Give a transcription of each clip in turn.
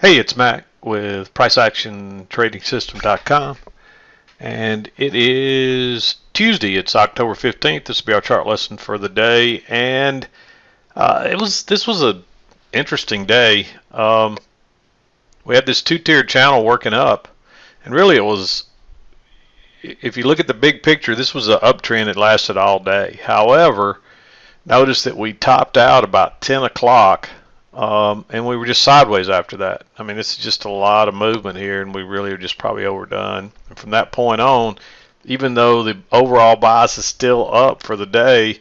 Hey, it's Mac with PriceActionTradingSystem.com, and it is Tuesday. It's October 15th. This will be our chart lesson for the day, and this was a interesting day. We had this two-tiered channel working up, and really it was, if you look at the big picture, this was an uptrend that lasted all day. However, notice that we topped out about 10 o'clock. And we were just sideways after that. I mean, this is just a lot of movement here, and we really are just probably overdone. And from that point on, even though the overall bias is still up for the day,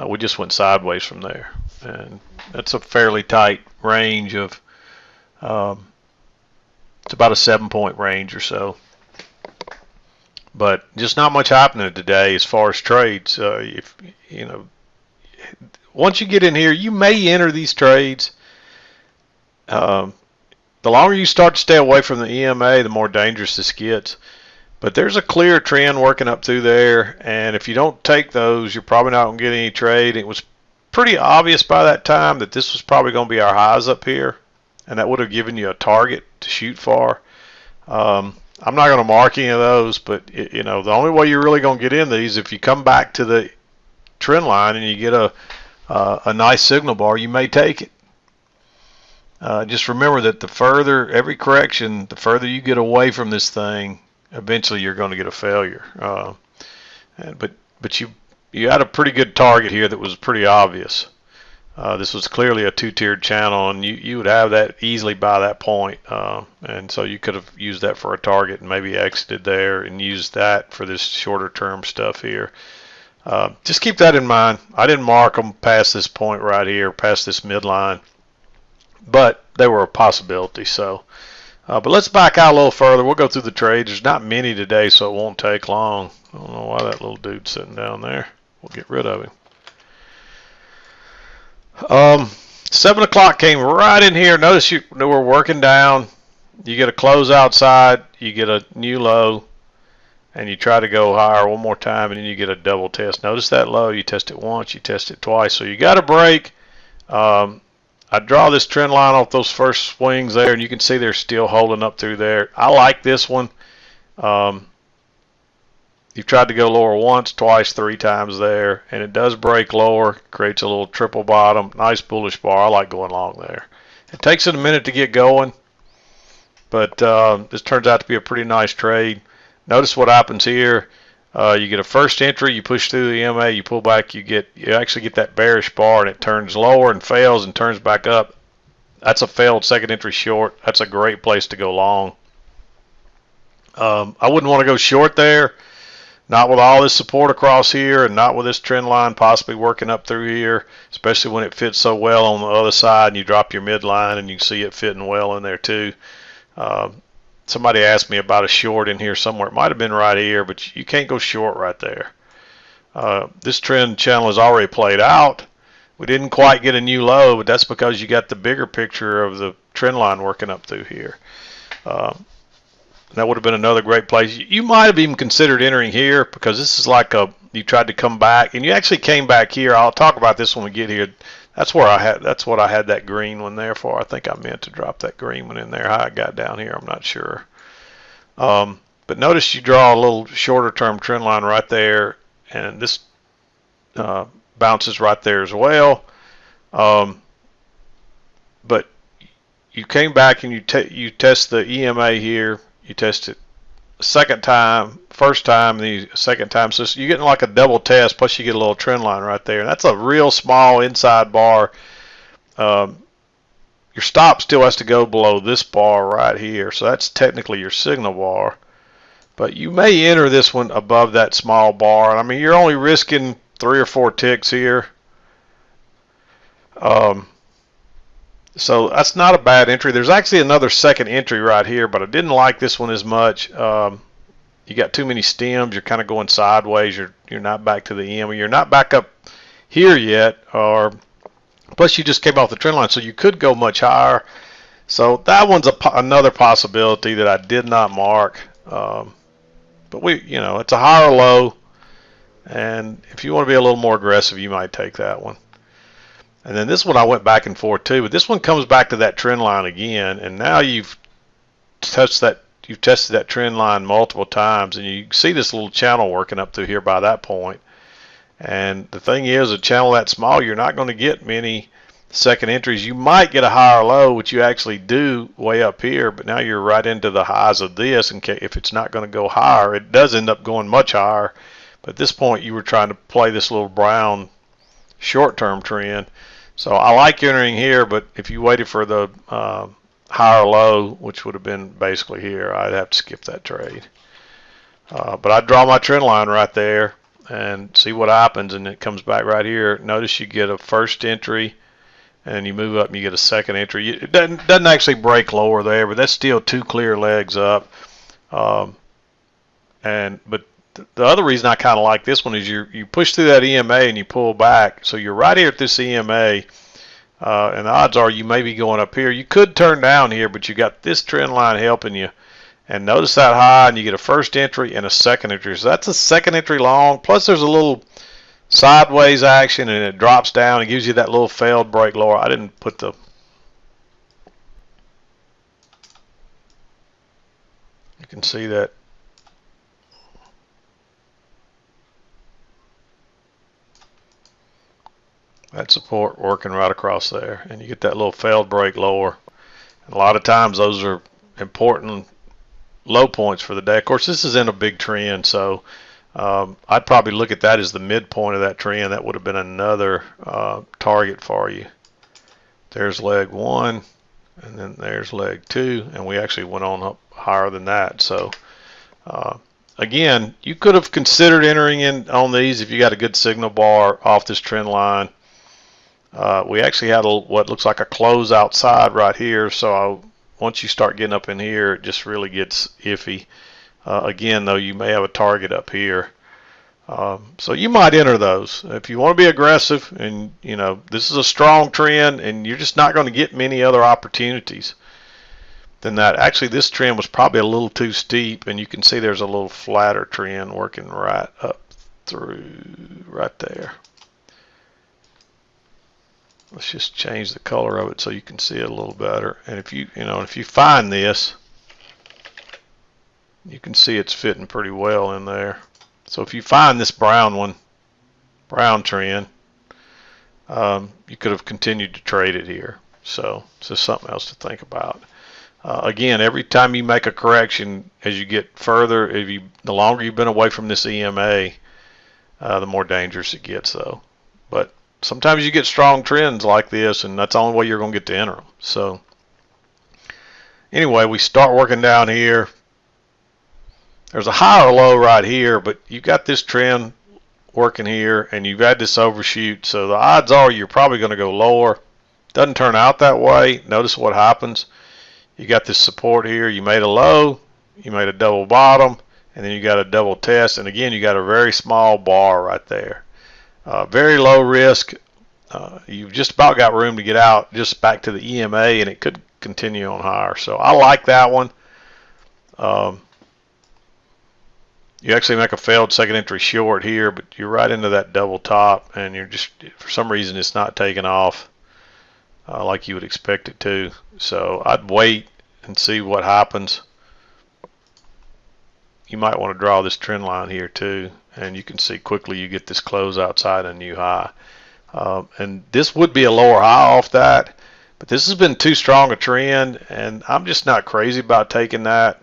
we just went sideways from there. And that's a fairly tight range of, it's about a 7-point range or so. But just not much happening today as far as trades. Once you get in here, you may enter these trades. The longer you start to stay away from the EMA, the more dangerous this gets. But there's a clear trend working up through there, and if you don't take those, you're probably not going to get any trade. It was pretty obvious by that time that this was probably going to be our highs up here, and that would have given you a target to shoot for. I'm not going to mark any of those, but the only way you're really going to get in these, if you come back to the trend line and you get a nice signal bar, you may take it. Just remember that every correction, the further you get away from this thing, eventually you're going to get a failure. But you had a pretty good target here that was pretty obvious. This was clearly a two-tiered channel, and you would have that easily by that point. And so you could have used that for a target and maybe exited there and used that for this shorter term stuff here. Just keep that in mind. I didn't mark them past this point right here, past this midline, but they were a possibility. So, but let's back out a little further. We'll go through the trades. There's not many today, so it won't take long. I don't know why that little dude's sitting down there. We'll get rid of him. 7 o'clock came right in here. Notice we're working down. You get a close outside. You get a new low. And you try to go higher one more time, and then you get a double test. Notice that low. You test it once, you test it twice. So you got a break. I draw this trend line off those first swings there, and you can see they're still holding up through there. I like this one. You've tried to go lower once, twice, 3 times there, and it does break lower, creates a little triple bottom. Nice bullish bar. I like going long there. It takes it a minute to get going, but this turns out to be a pretty nice trade. Notice what happens here. You get a first entry, you push through the EMA, you pull back, you actually get that bearish bar, and it turns lower and fails and turns back up. That's a failed second entry short. That's a great place to go long. I wouldn't want to go short there, not with all this support across here and not with this trend line possibly working up through here, especially when it fits so well on the other side and you drop your midline and you can see it fitting well in there too. Somebody asked me about a short in here somewhere. It might have been right here, but you can't go short right there. This trend channel is already played out. We didn't quite get a new low, but that's because you got the bigger picture of the trend line working up through here. That would have been another great place. You might have even considered entering here because this is like you tried to come back, and you actually came back here. I'll talk about this when we get here. That's what I had that green one there for. I think I meant to drop that green one in there. How it got down here, I'm not sure. But notice you draw a little shorter term trend line right there, and this bounces right there as well. But you came back and you test the EMA here. You test it a second time, first time, the second time. So you're getting like a double test, plus you get a little trend line right there. And that's a real small inside bar. Your stop still has to go below this bar right here. So that's technically your signal bar. But you may enter this one above that small bar. I mean, you're only risking 3 or 4 ticks here. So that's not a bad entry. There's actually another second entry right here, but I didn't like this one as much. You got too many stems. You're kind of going sideways. You're not back to the EMA. You're not back up here yet. Plus, you just came off the trend line, so you could go much higher. So that one's another possibility that I did not mark. But it's a higher low, and if you want to be a little more aggressive, you might take that one. And then this one I went back and forth too, but this one comes back to that trend line again, and now you've tested that trend line multiple times, and you see this little channel working up through here by that point. And the thing is, a channel that small, you're not going to get many second entries. You might get a higher low, which you actually do way up here, but now you're right into the highs of this. And if it's not going to go higher, it does end up going much higher. But at this point, you were trying to play this little brown short-term trend. So I like entering here, but if you waited for the higher low, which would have been basically here, I'd have to skip that trade. But I'd draw my trend line right there and see what happens, and it comes back right here. Notice you get a first entry, and you move up and you get a second entry. It doesn't actually break lower there, but that's still 2 clear legs up. But the other reason I kind of like this one is you push through that EMA and you pull back. So you're right here at this EMA, and the odds are you may be going up here. You could turn down here, but you got this trend line helping you. And notice that high, and you get a first entry and a second entry. So that's a second entry long. Plus there's a little sideways action, and it drops down and gives you that little failed break lower. I didn't put the... You can see that. That support working right across there, and you get that little failed break lower. And a lot of times those are important low points for the day. Of course, this is in a big trend, so I'd probably look at that as the midpoint of that trend. That would have been another target for you. There's leg 1, and then there's leg 2, and we actually went on up higher than that. So again, you could have considered entering in on these if you got a good signal bar off this trend line. We actually had what looks like a close outside right here, so once you start getting up in here, it just really gets iffy. Again, though, you may have a target up here. So you might enter those. If you want to be aggressive, and this is a strong trend, and you're just not going to get many other opportunities than that. Actually, this trend was probably a little too steep, and you can see there's a little flatter trend working right up through right there. Let's just change the color of it so you can see it a little better. And if you find this, you can see it's fitting pretty well in there. So if you find this brown trend, you could have continued to trade it here. So it's just something else to think about. Again, every time you make a correction, as you get further, the longer you've been away from this EMA, the more dangerous it gets, though. But sometimes you get strong trends like this, and that's the only way you're going to get to enter them. So anyway, we start working down here. There's a higher low right here, but you've got this trend working here, and you've had this overshoot. So the odds are you're probably going to go lower. Doesn't turn out that way. Notice what happens. You got this support here. You made a low. You made a double bottom, and then you got a double test. And again, you got a very small bar right there. Very low risk. You've just about got room to get out just back to the EMA, and it could continue on higher. So I like that one. You actually make a failed second entry short here, but you're right into that double top, and you're just, for some reason, it's not taking off like you would expect it to. So I'd wait and see what happens. You might want to draw this trend line here too, and you can see quickly you get this close outside a new high. And this would be a lower high off that, but this has been too strong a trend, and I'm just not crazy about taking that.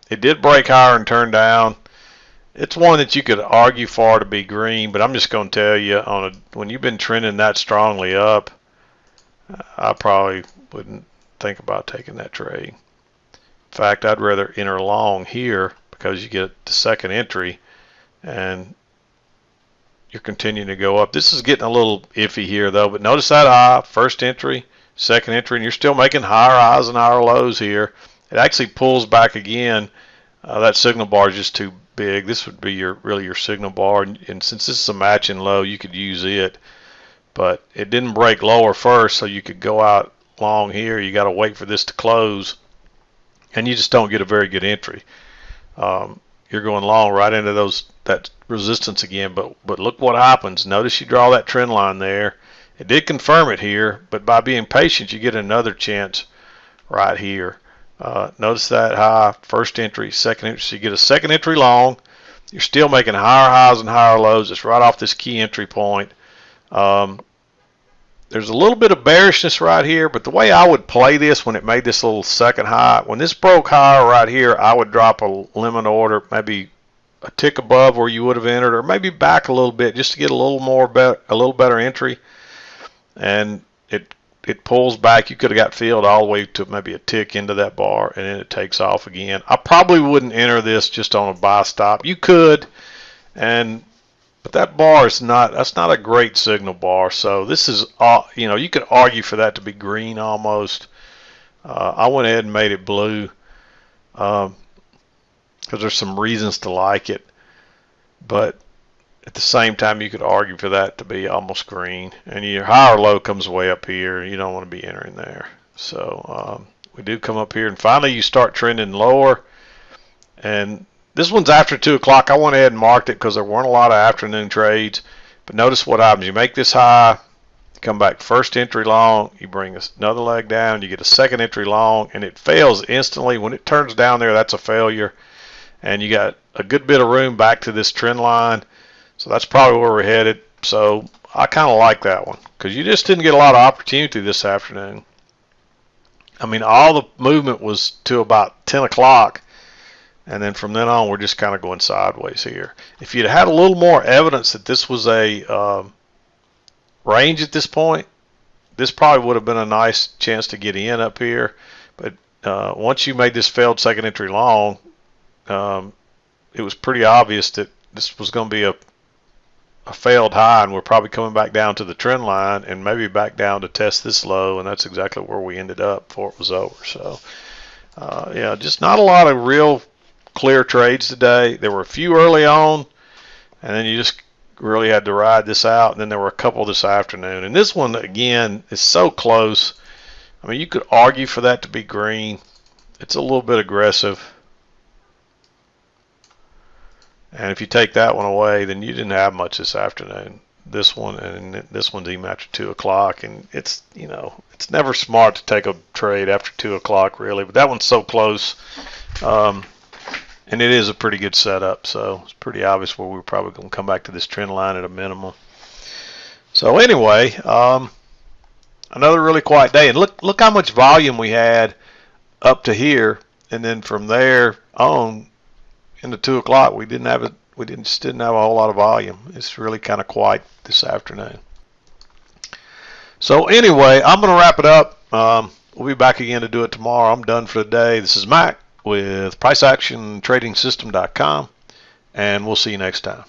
It did break higher and turn down. It's one that you could argue for to be green, but I'm just going to tell you, when you've been trending that strongly up, I probably wouldn't think about taking that trade. In fact, I'd rather enter long here because you get the second entry and you're continuing to go up. This is getting a little iffy here though, but notice that high, first entry, second entry, and you're still making higher highs and higher lows here. It actually pulls back again. That signal bar is just too big. This would be really your signal bar, and since this is a matching low, you could use it. But it didn't break lower first, so you could go out long here. You got to wait for this to close, and you just don't get a very good entry. You're going long right into that resistance again, but look what happens. Notice you draw that trend line there. It did confirm it here, but by being patient, you get another chance right here. Notice that high, first entry, second entry. So you get a second entry long. You're still making higher highs and higher lows. It's right off this key entry point. There's a little bit of bearishness right here, but the way I would play this when it made this little second high, when this broke higher right here, I would drop a limit order, maybe a tick above where you would have entered, or maybe back a little bit just to get a little better entry. And it pulls back. You could have got filled all the way to maybe a tick into that bar, and then it takes off again. I probably wouldn't enter this just on a buy stop. You could, but that bar is that's not a great signal bar. So this is, you could argue for that to be green almost. I went ahead and made it blue because there's some reasons to like it, but at the same time, you could argue for that to be almost green. And your high or low comes way up here. You don't want to be entering there. So we do come up here, and finally you start trending lower. And this one's after 2 o'clock. I went ahead and marked it because there weren't a lot of afternoon trades. But notice what happens. You make this high, you come back first entry long, you bring another leg down, you get a second entry long, and it fails instantly. When it turns down there, that's a failure. And you got a good bit of room back to this trend line. So that's probably where we're headed. So I kind of like that one because you just didn't get a lot of opportunity this afternoon. I mean, all the movement was to about 10 o'clock, and then from then on, we're just kind of going sideways here. If you'd had a little more evidence that this was a range at this point, this probably would have been a nice chance to get in up here. But once you made this failed second entry long, it was pretty obvious that this was going to be a failed high, and we're probably coming back down to the trend line and maybe back down to test this low, and that's exactly where we ended up before it was over. So yeah, just not a lot of real clear trades today. There were a few early on, and then you just really had to ride this out, and then there were a couple this afternoon. And this one, again, is so close. I mean, you could argue for that to be green. It's a little bit aggressive. And if you take that one away, then you didn't have much this afternoon. This one and this one's even after 2 o'clock, and it's it's never smart to take a trade after 2 o'clock really. But that one's so close, and it is a pretty good setup. So it's pretty obvious where we're probably going to come back to this trend line at a minimum. So anyway, another really quiet day, and look how much volume we had up to here, and then from there on. Into 2 o'clock, we didn't have a whole lot of volume. It's really kind of quiet this afternoon. So anyway, I'm going to wrap it up. We'll be back again to do it tomorrow. I'm done for the day. This is Mac with PriceActionTradingSystem.com, and we'll see you next time.